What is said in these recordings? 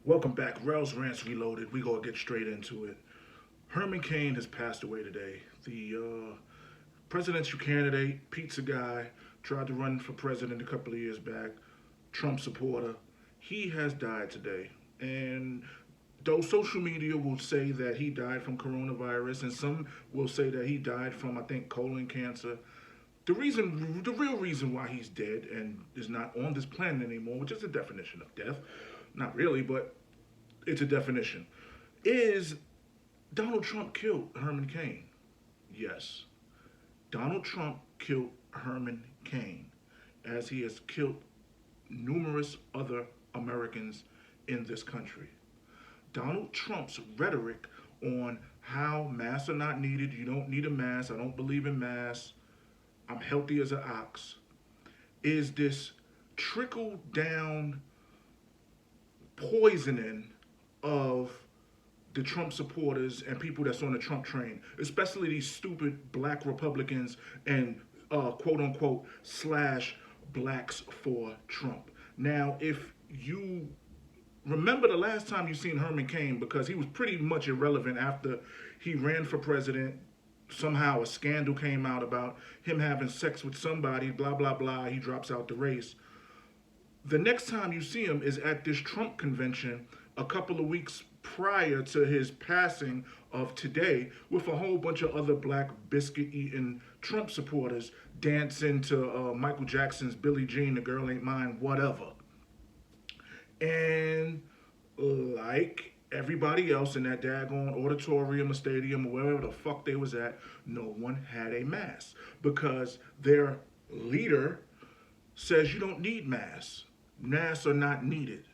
Welcome back. Rails Rants Reloaded. We gonna get straight into it. Herman Cain has passed away today. The presidential candidate, pizza guy, tried to run for president a couple of years back. Trump supporter. He has died today. And though social media will say that he died from coronavirus, and some will say that he died from, I think, colon cancer. The real reason why he's dead and is not on this planet anymore, which is the definition of death, not really, but it's a definition, is Donald Trump killed Herman Cain. Yes, Donald Trump killed Herman Cain, as he has killed numerous other Americans in this country. Donald Trump's rhetoric on how masks are not needed, you don't need a mask, I don't believe in masks, I'm healthy as an ox, is this trickle down poisoning of the Trump supporters and people that's on the Trump train, especially these stupid black Republicans and quote unquote slash blacks for Trump. Now, if you remember the last time you seen Herman Cain, because he was pretty much irrelevant after he ran for president. Somehow a scandal came out about him having sex with somebody, blah, blah, blah. He drops out the race. The next time you see him is at this Trump convention a couple of weeks prior to his passing of today, with a whole bunch of other black biscuit eating Trump supporters dancing to Michael Jackson's Billie Jean, The Girl Ain't Mine, whatever. And like everybody else in that daggone auditorium or stadium or wherever the fuck they was at, no one had a mask because their leader says you don't need masks. Masks are not needed.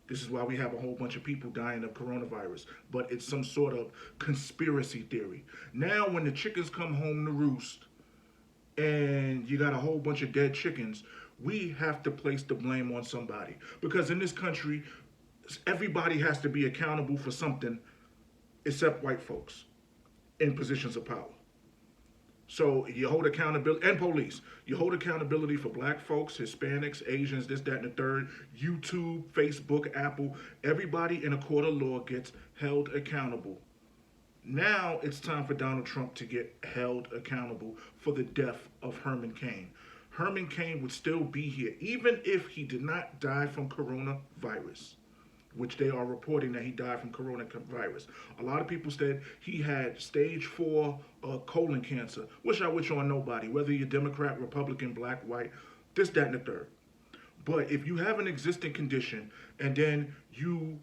This is why we have a whole bunch of people dying of coronavirus. But it's some sort of conspiracy theory. Now, when the chickens come home to roost and you got a whole bunch of dead chickens, we have to place the blame on somebody. Because in this country, everybody has to be accountable for something except white folks in positions of power. So you hold accountability, and police. You hold accountability for black folks, Hispanics, Asians, this, that, and the third. YouTube, Facebook, Apple. Everybody in a court of law gets held accountable. Now it's time for Donald Trump to get held accountable for the death of Herman Cain. Herman Cain would still be here, even if he did not die from coronavirus, which they are reporting that he died from coronavirus. A lot of people said he had stage 4 colon cancer, which I wish on nobody, whether you're Democrat, Republican, black, white, this, that, and the third. But if you have an existing condition and then you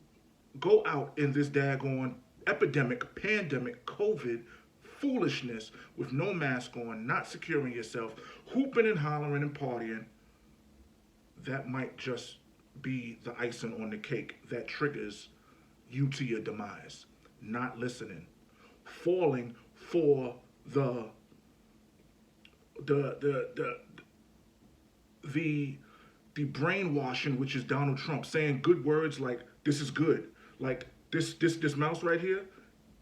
go out in this daggone epidemic, pandemic, COVID foolishness with no mask on, not securing yourself, hooping and hollering and partying, that might just be the icing on the cake that triggers you to your demise. Not listening, falling for the the the the the brainwashing, which is Donald Trump saying good words like "this is good," like this mouse right here.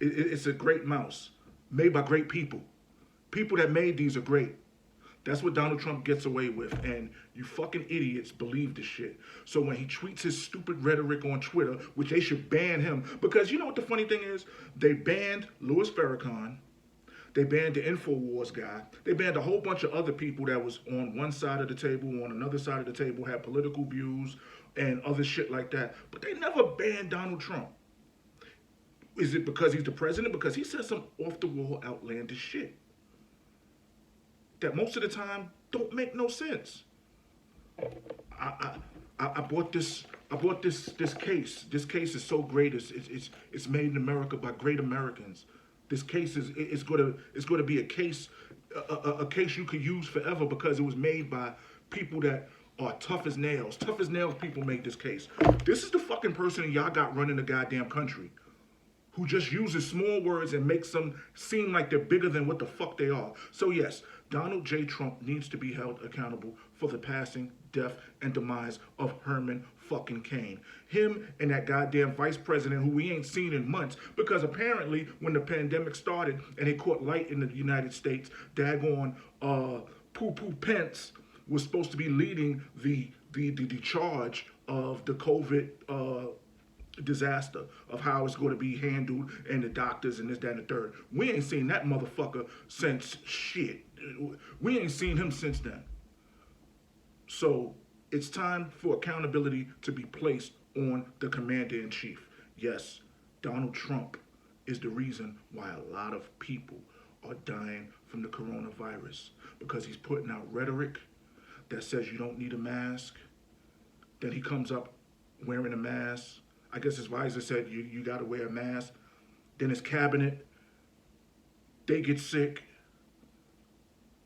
It's a great mouse made by great people. People that made these are great. That's what Donald Trump gets away with, and you fucking idiots believe this shit. So when he tweets his stupid rhetoric on Twitter, which they should ban him, because you know what the funny thing is? They banned Louis Farrakhan, they banned the InfoWars guy, they banned a whole bunch of other people that was on one side of the table, on another side of the table, had political views and other shit like that, but they never banned Donald Trump. Is it because he's the president? Because he says some off-the-wall outlandish shit that most of the time don't make no sense. I, I bought this. I bought this case. This case is so great. It's made in America by great Americans. This case is it's gonna be a case a case you could use forever because it was made by people that are tough as nails. Tough as nails people make this case. This is the fucking person y'all got running the goddamn country, who just uses small words and makes them seem like they're bigger than what the fuck they are. So yes, Donald J. Trump needs to be held accountable for the passing, death, and demise of Herman fucking Cain. Him and that goddamn vice president who we ain't seen in months, because apparently when the pandemic started and it caught light in the United States, daggone Poo Pence was supposed to be leading the charge of the COVID disaster of how it's going to be handled and the doctors and this, that, and the third. We ain't seen that motherfucker since shit. We ain't seen him since then. So it's time for accountability to be placed on the commander in chief. Yes, Donald Trump is the reason why a lot of people are dying from the coronavirus because he's putting out rhetoric that says you don't need a mask. Then he comes up wearing a mask. I guess his visor said you got to wear a mask. Then his cabinet, they get sick.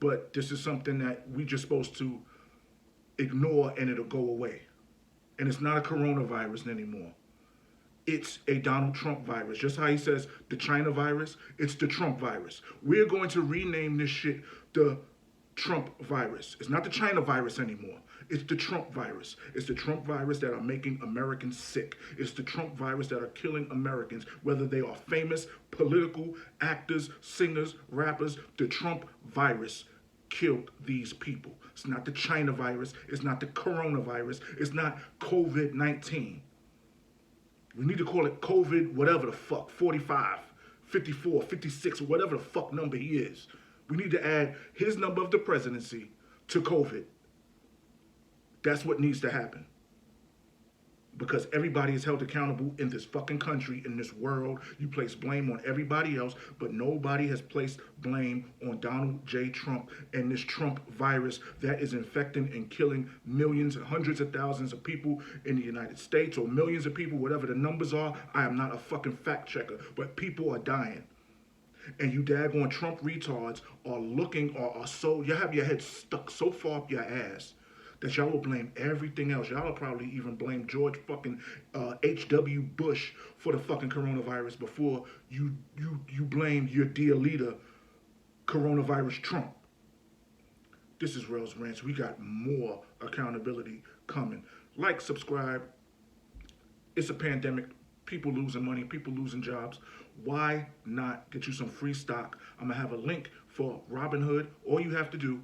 But this is something that we just supposed to ignore and it'll go away. And it's not a coronavirus anymore. It's a Donald Trump virus. Just how he says the China virus, it's the Trump virus. We're going to rename this shit the Trump virus. It's not the China virus anymore. It's the Trump virus. It's the Trump virus that are making Americans sick. It's the Trump virus that are killing Americans, whether they are famous, political, actors, singers, rappers. The Trump virus killed these people. It's not the China virus. It's not the coronavirus. It's not COVID-19. We need to call it COVID, whatever the fuck, 45, 54, 56, whatever the fuck number he is. We need to add his number of the presidency to COVID. That's what needs to happen. Because everybody is held accountable in this fucking country, in this world. You place blame on everybody else, but nobody has placed blame on Donald J. Trump and this Trump virus that is infecting and killing millions and hundreds of thousands of people in the United States, or millions of people, whatever the numbers are. I am not a fucking fact checker, but people are dying. And you daggone Trump retards are looking, or are so, you have your head stuck so far up your ass that y'all will blame everything else. Y'all will probably even blame George fucking H.W. Bush for the fucking coronavirus before you blame your dear leader, coronavirus Trump. This is Rails Rants. We got more accountability coming. Like, subscribe. It's a pandemic. People losing money. People losing jobs. Why not get you some free stock? I'm going to have a link for Robinhood. All you have to do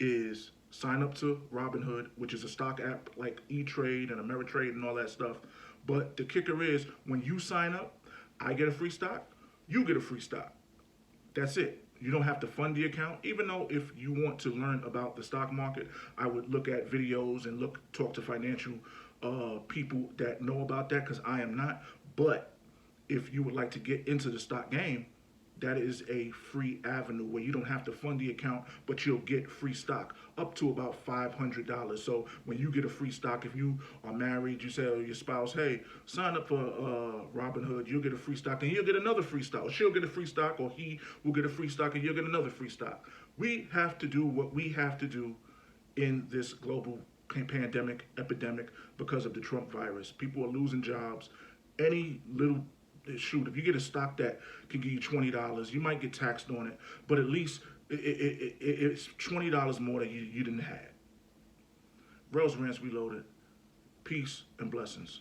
is sign up to Robinhood, which is a stock app like E-Trade and Ameritrade and all that stuff. But the kicker is, when you sign up, I get a free stock, you get a free stock. That's it. You don't have to fund the account, even though if you want to learn about the stock market, I would look at videos and talk to financial people that know about that, because I am not. But if you would like to get into the stock game, that is a free avenue where you don't have to fund the account, but you'll get free stock up to about $500. So when you get a free stock, if you are married, you say to your spouse, hey, sign up for Robinhood, you'll get a free stock, and you'll get another free stock. Or she'll get a free stock, or he will get a free stock, and you'll get another free stock. We have to do what we have to do in this global pandemic, epidemic, because of the Trump virus. People are losing jobs. Any little shoot, if you get a stock that can give you $20, you might get taxed on it, but at least it's $20 more that you didn't have. Rails Rants Reloaded. Peace and blessings.